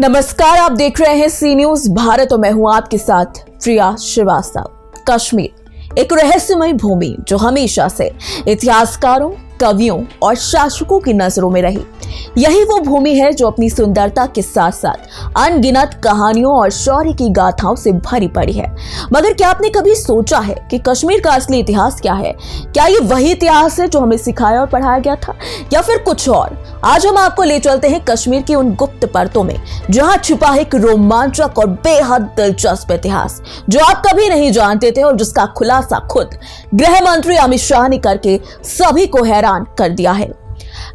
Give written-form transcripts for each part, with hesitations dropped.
नमस्कार, आप देख रहे हैं सी न्यूज भारत और मैं हूं आपके साथ प्रिया श्रीवास्तव। कश्मीर एक रहस्यमय भूमि जो हमेशा से इतिहासकारों, कवियों और शासकों की नजरों में रही। यही वो भूमि है जो अपनी सुंदरता के साथ साथ अनगिनत कहानियों और शौर्य की गाथाओं से भरी पड़ी है। मगर क्या आपने कभी सोचा है कि कश्मीर का असली इतिहास क्या है? क्या ये वही इतिहास है जो हमें सिखाया और पढ़ाया गया था, या फिर कुछ और? आज हम आपको ले चलते हैं कश्मीर की उन गुप्त परतों में जहां छुपा है एक रोमांचक और बेहद दिलचस्प इतिहास जो आप कभी नहीं जानते थे और जिसका खुलासा खुद गृह मंत्री अमित शाह ने करके सभी को हैरान कर दिया है।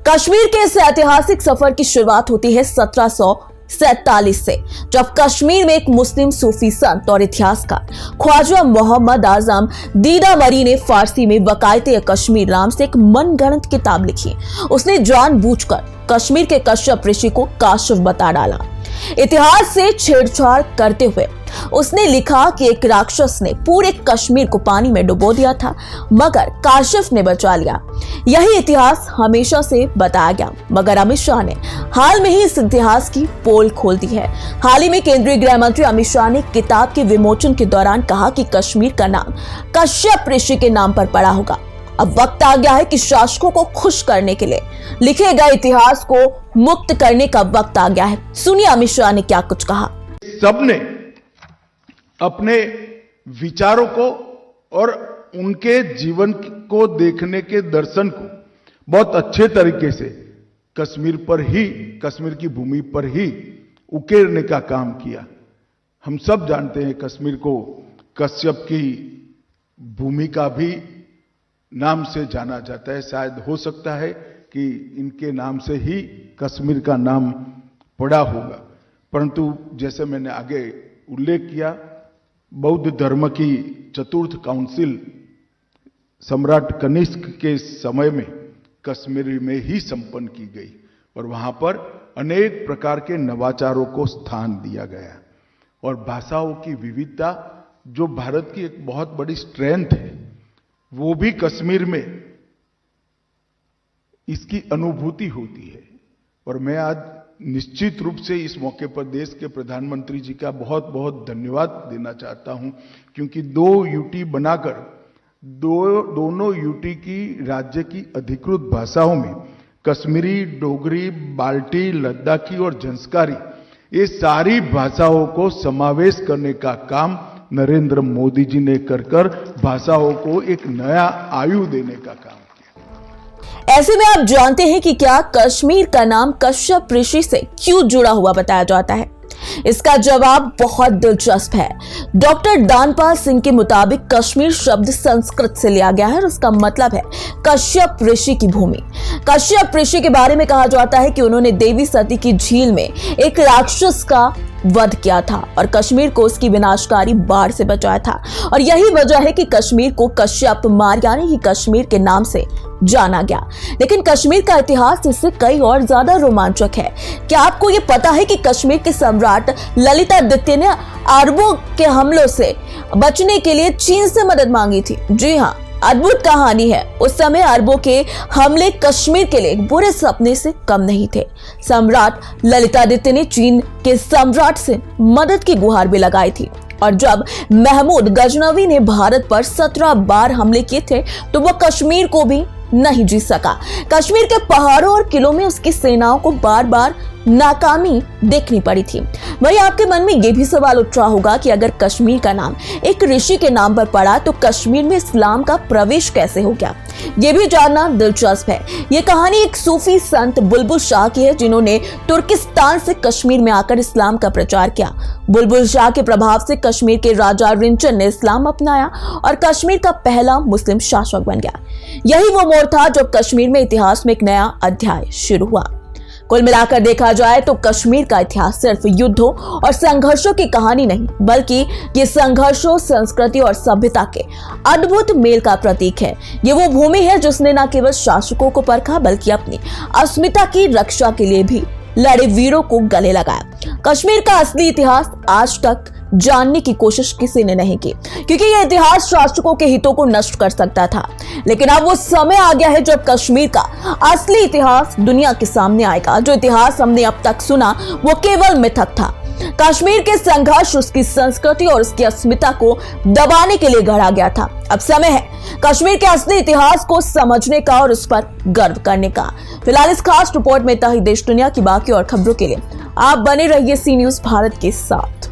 कश्मीर के इस ऐतिहासिक सफर की शुरुआत होती है 1747 से, जब कश्मीर में एक मुस्लिम सूफी संत और इतिहासकार ख्वाजा मोहम्मद आजम दीदामरी ने फारसी में वकायते कश्मीर नाम से एक मनगढ़ंत किताब लिखी। उसने जानबूझकर कश्मीर के कश्यप ऋषि को काशिफ बता डाला। इतिहास से छेड़छाड़ करते हुए उसने लिखा कि एक राक्षस ने पूरे कश्मीर को पानी में डुबो दिया था, मगर काशिफ ने बचा लिया। यही इतिहास हमेशा से बताया गया, मगर अमित शाह ने हाल में ही इस इतिहास की पोल खोल दी है। हाल ही में केंद्रीय गृह मंत्री अमित शाह ने किताब के विमोचन के दौरान कहा कि कश्मीर का नाम कश्यप ऋषि के नाम पर पड़ा होगा। अब वक्त आ गया है कि शासकों को खुश करने के लिए लिखे गए इतिहास को मुक्त करने का वक्त आ गया है। सुनिए अमित शाह ने क्या कुछ कहा। सबने अपने विचारों को और उनके जीवन को देखने के दर्शन को बहुत अच्छे तरीके से कश्मीर पर ही, कश्मीर की भूमि पर ही उकेरने का काम किया। हम सब जानते हैं कश्मीर को कश्यप की भूमि का भी नाम से जाना जाता है। शायद हो सकता है कि इनके नाम से ही कश्मीर का नाम पड़ा होगा, परंतु जैसे मैंने आगे उल्लेख किया, बौद्ध धर्म की चतुर्थ काउंसिल सम्राट कनिष्क के समय में कश्मीर में ही संपन्न की गई और वहां पर अनेक प्रकार के नवाचारों को स्थान दिया गया और भाषाओं की विविधता जो भारत की एक बहुत बड़ी स्ट्रेंथ है, वो भी कश्मीर में इसकी अनुभूति होती है। और मैं आज निश्चित रूप से इस मौके पर देश के प्रधानमंत्री जी का बहुत बहुत धन्यवाद देना चाहता हूं, क्योंकि 2 यूटी बनाकर दोनों यूटी की राज्य की अधिकृत भाषाओं में कश्मीरी, डोगरी, बाल्टी, लद्दाखी और जंस्कारी, ये सारी भाषाओं को समावेश करने का काम नरेंद्र मोदी जी ने कर भाषाओं को एक नया आयु देने का काम किया। ऐसे में आप जानते हैं कि क्या कश्मीर का नाम कश्यप ऋषि से क्यों जुड़ा हुआ बताया जाता है? इसका जवाब बहुत दिलचस्प है। डॉक्टर दानपाल सिंह के मुताबिक कश्मीर शब्द संस्कृत से लिया गया है और उसका मतलब है कश्यप ऋषि की भूमि। कश्यप ऋषि के बारे में कहा जाता है कि उन्होंने देवी सती की झील में एक राक्षस का वध किया था और कश्मीर को उसकी विनाशकारी बाढ़ से बचाया था, और यही वजह है कि कश्मीर को कश्यप मार यानी कि कश्मीर के नाम से जाना गया। लेकिन कश्मीर का इतिहास इससे कई और ज्यादा रोमांचक है। क्या आपको ये पता है कि कश्मीर के सम्राट ललितादित्य ने अरबों के हमलों से बचने के लिए चीन से मदद मांगी थी? जी हाँ, अद्भुत कहानी है। उस समय अरबों के हमले कश्मीर के लिए एक बुरे सपने से कम नहीं थे। सम्राट ललितादित्य ने चीन के सम्राट से मदद की गुहार भी लगाई थी, और जब महमूद गजनवी ने भारत पर 17 बार हमले किए थे तो वह कश्मीर को भी नहीं जीत सका। कश्मीर के पहाड़ों और किलों में उसकी सेनाओं को बार बार नाकामी देखनी पड़ी थी। वही आपके मन में यह भी सवाल उठ रहा होगा कि अगर कश्मीर का नाम एक ऋषि के नाम पर पड़ा तो कश्मीर में इस्लाम का प्रवेश कैसे हो गया? ये भी जानना दिलचस्प है। ये कहानी एक सूफी संत बुलबुल शाह की है, जिन्होंने तुर्किस्तान से कश्मीर में आकर इस्लाम का प्रचार किया। बुलबुल शाह के प्रभाव से कश्मीर के राजा रिंचन ने इस्लाम अपनाया और कश्मीर का पहला मुस्लिम शासक बन गया। यही वो मोड़ था जब कश्मीर में इतिहास में एक नया अध्याय शुरू हुआ। कुल मिलाकर देखा जाए तो कश्मीर का इतिहास सिर्फ युद्धों और संघर्षों की कहानी नहीं, बल्कि ये संघर्षों, संस्कृति और सभ्यता के अद्भुत मेल का प्रतीक है। ये वो भूमि है जिसने न केवल शासकों को परखा, बल्कि अपनी अस्मिता की रक्षा के लिए भी लड़े वीरों को गले लगाया। कश्मीर का असली इतिहास आज तक जानने की कोशिश किसी ने नहीं की, क्योंकि यह इतिहास शासकों के हितों को नष्ट कर सकता था। लेकिन अब वो समय आ गया है जब कश्मीर का असली इतिहास दुनिया के सामने आएगा। जो इतिहास हमने अब तक सुना वो केवल मिथक था। कश्मीर के संघर्ष उसकी संस्कृति और उसकी अस्मिता को दबाने के लिए गढ़ा गया था। अब समय है कश्मीर के असली इतिहास को समझने का और उस पर गर्व करने का। फिलहाल इस खास रिपोर्ट में इतना ही। देश दुनिया की बाकी और खबरों के लिए आप बने रहिए सी न्यूज़ भारत के साथ।